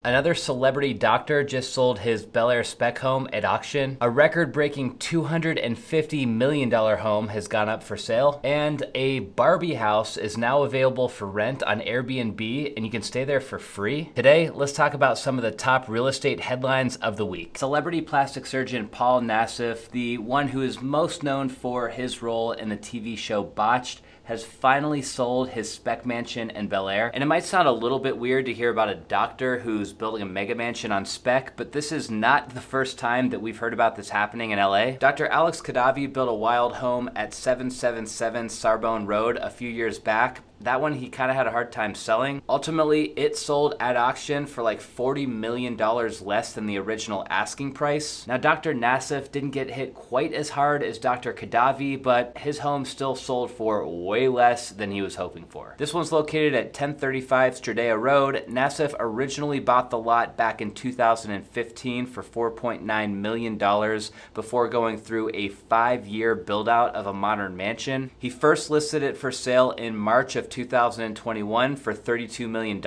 Another celebrity doctor just sold his Bel Air Spec home at auction. A record-breaking $250 million home has gone up for sale. And a Barbie house is now available for rent on Airbnb, and you can stay there for free. Today, let's talk about some of the top real estate headlines of the week. Celebrity plastic surgeon Dr Nassif, the one who is most known for his role in the TV show Botched, has finally sold his Spec mansion in Bel Air. And it might sound a little bit weird to hear about a doctor who's building a mega mansion on Spec, but this is not the first time that we've heard about this happening in LA. Dr. Alex Khadavi built a wild home at 777 Sarbonne Road a few years back. That one he kind of had a hard time selling. Ultimately, it sold at auction for like $40 million less than the original asking price. Now, Dr. Nassif didn't get hit quite as hard as Dr. Khadavi, but his home still sold for way less than he was hoping for. This one's located at 1035 Stradea Road. Nassif originally bought the lot back in 2015 for $4.9 million before going through a 5-year build-out of a modern mansion. He first listed it for sale in March of 2021 for $32 million.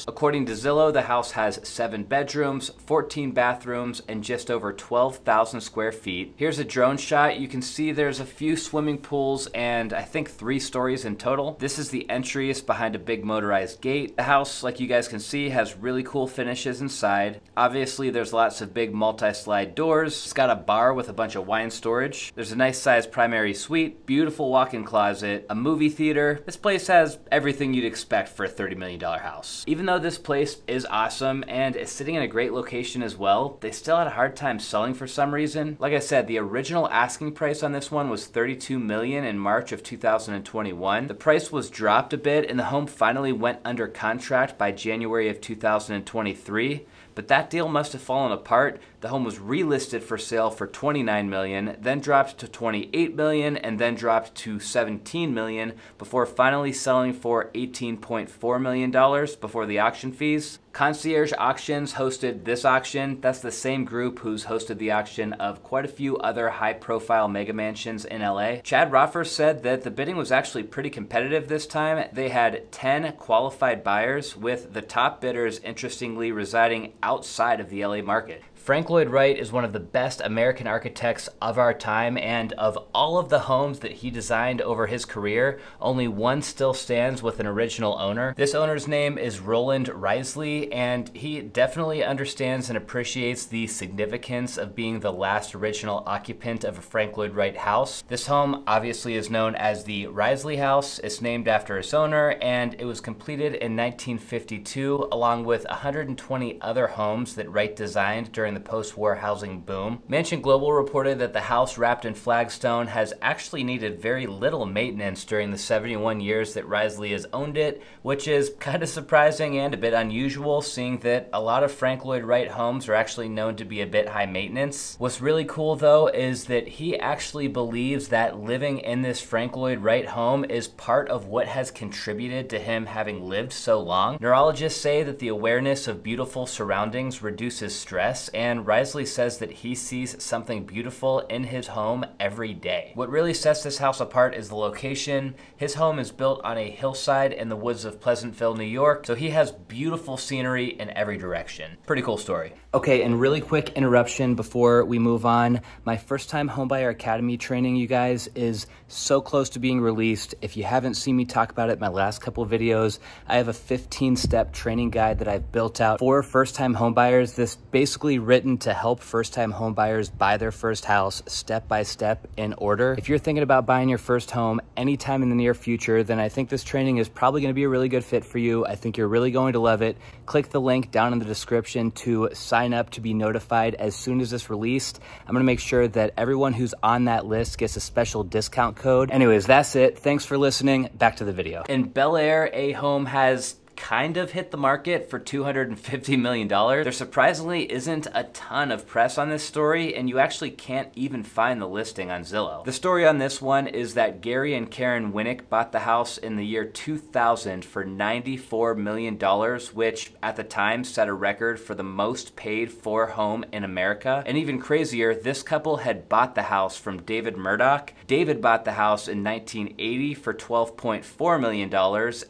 According to Zillow, the house has 7 bedrooms, 14 bathrooms, and just over 12,000 square feet. Here's a drone shot. You can see there's a few swimming pools and I think 3 stories in total. This is the entries behind a big motorized gate. The house, like you guys can see, has really cool finishes inside. Obviously, there's lots of big multi-slide doors. It's got a bar with a bunch of wine storage. There's a nice sized primary suite, beautiful walk-in closet, a movie theater. This place has everything you'd expect for a $30 million house. Even though this place is awesome and is sitting in a great location as well, they still had a hard time selling for some reason. Like I said, the original asking price on this one was $32 million in March of 2021. The price was dropped a bit and the home finally went under contract by January of 2023. But that deal must have fallen apart. The home was relisted for sale for $29 million, then dropped to $28 million, and then dropped to $17 million before finally selling for $18.4 million before the auction fees. Concierge Auctions hosted this auction. That's the same group who's hosted the auction of quite a few other high-profile mega mansions in LA. Chad Roffer said that the bidding was actually pretty competitive this time. They had 10 qualified buyers, with the top bidders interestingly residing outside of the LA market. Lloyd Wright is one of the best American architects of our time, and of all of the homes that he designed over his career, only one still stands with an original owner. This owner's name is Roland Risley, and he definitely understands and appreciates the significance of being the last original occupant of a Lloyd Wright house. This home obviously is known as the Risley House. It's named after its owner, and it was completed in 1952, along with 120 other homes that Wright designed during the post-war housing boom. Mansion Global reported that the house, wrapped in flagstone, has actually needed very little maintenance during the 71 years that Risley has owned it, which is kind of surprising and a bit unusual, seeing that a lot of Lloyd Wright homes are actually known to be a bit high maintenance. What's really cool though is that he actually believes that living in this Lloyd Wright home is part of what has contributed to him having lived so long. Neurologists say that the awareness of beautiful surroundings reduces stress, and Risley says that he sees something beautiful in his home every day. What really sets this house apart is the location. His home is built on a hillside in the woods of Pleasantville, New York, so he has beautiful scenery in every direction. Pretty cool story. Okay, and really quick interruption before we move on. My first time Homebuyer Academy training, you guys, is so close to being released. If you haven't seen me talk about it in my last couple of videos, I have a 15-step training guide that I've built out for first-time homebuyers. This basically written to help first-time homebuyers buy their first house step by step in order. If you're thinking about buying your first home anytime in the near future, then I think this training is probably going to be a really good fit for you. I think you're really going to love it. Click the link down in the description to sign up to be notified as soon as it's released. I'm going to make sure that everyone who's on that list gets a special discount code. Anyways, that's it. Thanks for listening. Back to the video. In Bel Air, a home has kind of hit the market for $250 million. There surprisingly isn't a ton of press on this story, and you actually can't even find the listing on Zillow. The story on this one is that Gary and Karen Winnick bought the house in the year 2000 for $94 million, which at the time set a record for the most paid for home in America. And even crazier, this couple had bought the house from David Murdoch. David bought the house in 1980 for $12.4 million,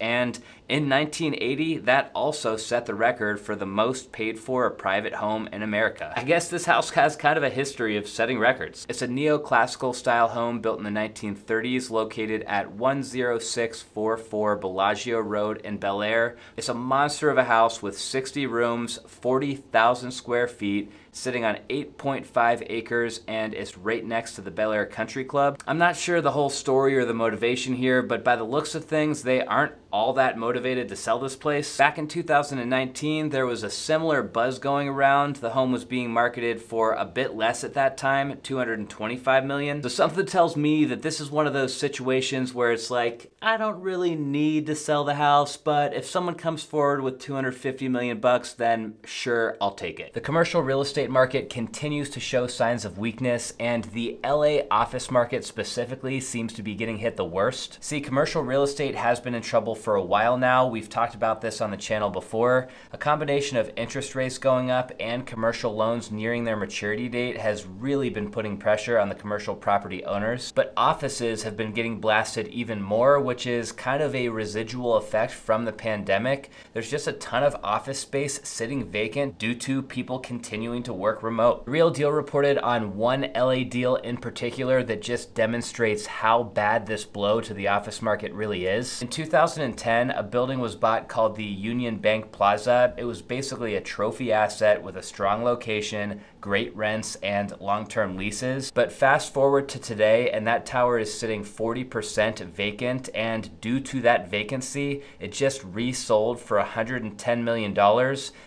and in 1980, 1980, that also set the record for the most paid for a private home in America. I guess this house has kind of a history of setting records. It's a neoclassical style home built in the 1930s, located at 10644 Bellagio Road in Bel Air. It's a monster of a house with 60 rooms, 40,000 square feet, sitting on 8.5 acres, and it's right next to the Bel Air Country Club. I'm not sure the whole story or the motivation here, but by the looks of things, they aren't all that motivated to sell this place. Back in 2019, there was a similar buzz going around. The home was being marketed for a bit less at that time, $225 million. So something tells me that this is one of those situations where it's like, I don't really need to sell the house, but if someone comes forward with $250 million bucks, then sure, I'll take it. The commercial real estate market continues to show signs of weakness, and the LA office market specifically seems to be getting hit the worst. See, commercial real estate has been in trouble for a while now. We've talked about this on the channel before. A combination of interest rates going up and commercial loans nearing their maturity date has really been putting pressure on the commercial property owners. But offices have been getting blasted even more, which is kind of a residual effect from the pandemic. There's just a ton of office space sitting vacant due to people continuing to work remote. Real Deal reported on one LA deal in particular that just demonstrates how bad this blow to the office market really is. In 2010, a building was bought called the Union Bank Plaza. It was basically a trophy asset with a strong location, great rents, and long-term leases. But fast forward to today, and that tower is sitting 40% vacant, and due to that vacancy, it just resold for $110 million.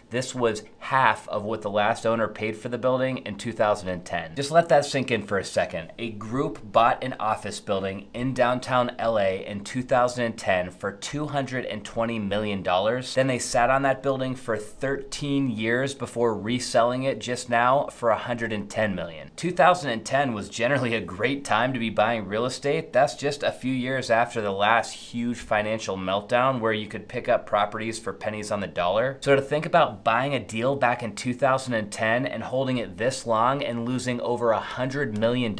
This was half of what the last owner paid for the building in 2010. Just let that sink in for a second. A group bought an office building in downtown LA in 2010 for $220 million. Then they sat on that building for 13 years before reselling it just now for $110 million. 2010 was generally a great time to be buying real estate. That's just a few years after the last huge financial meltdown where you could pick up properties for pennies on the dollar. So to think about buying a deal back in 2010 and holding it this long and losing over $100 million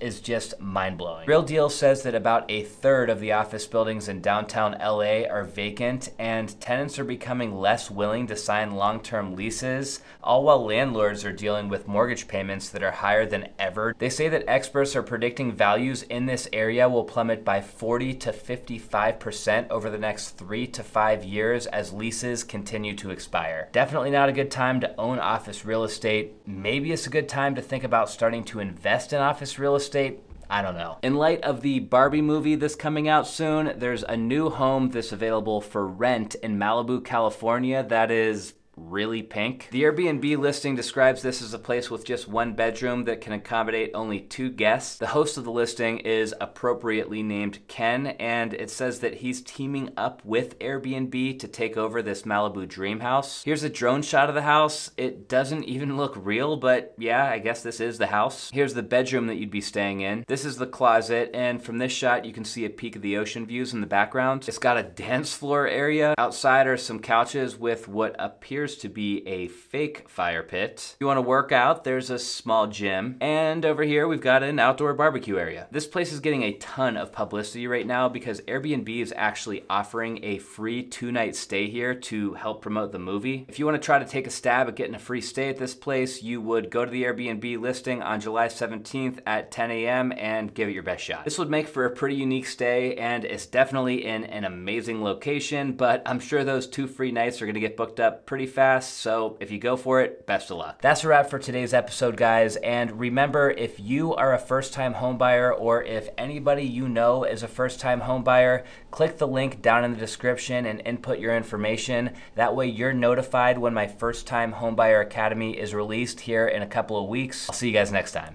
is just mind-blowing. Real Deal says that about a third of the office buildings in downtown LA are vacant, and tenants are becoming less willing to sign long-term leases, all while landlords are dealing with mortgage payments that are higher than ever. They say that experts are predicting values in this area will plummet by 40 to 55% over the next 3 to 5 years as leases continue to expire. Definitely not a good time to own office real estate. Maybe it's a good time to think about starting to invest in office real estate. I don't know. In light of the Barbie movie that's coming out soon, there's a new home that's available for rent in Malibu, California that is really pink. The Airbnb listing describes this as a place with just one bedroom that can accommodate only 2 guests. The host of the listing is appropriately named Ken, and it says that he's teaming up with Airbnb to take over this Malibu dream house. Here's a drone shot of the house. It doesn't even look real, but yeah, I guess this is the house. Here's the bedroom that you'd be staying in. This is the closet, and from this shot you can see a peek of the ocean views in the background. It's got a dance floor area. Outside are some couches with what appears to be a fake fire pit. If you want to work out, there's a small gym. And over here, we've got an outdoor barbecue area. This place is getting a ton of publicity right now because Airbnb is actually offering a free 2-night stay here to help promote the movie. If you want to try to take a stab at getting a free stay at this place, you would go to the Airbnb listing on July 17th at 10 a.m. and give it your best shot. This would make for a pretty unique stay, and it's definitely in an amazing location, but I'm sure those 2 free nights are going to get booked up pretty fast, so if you go for it, best of luck. That's a wrap for today's episode, guys, and remember, if you are a first-time homebuyer or if anybody you know is a first-time homebuyer, click the link down in the description and input your information. That way you're notified when my First Time Homebuyer Academy is released here in a couple of weeks. I'll see you guys next time.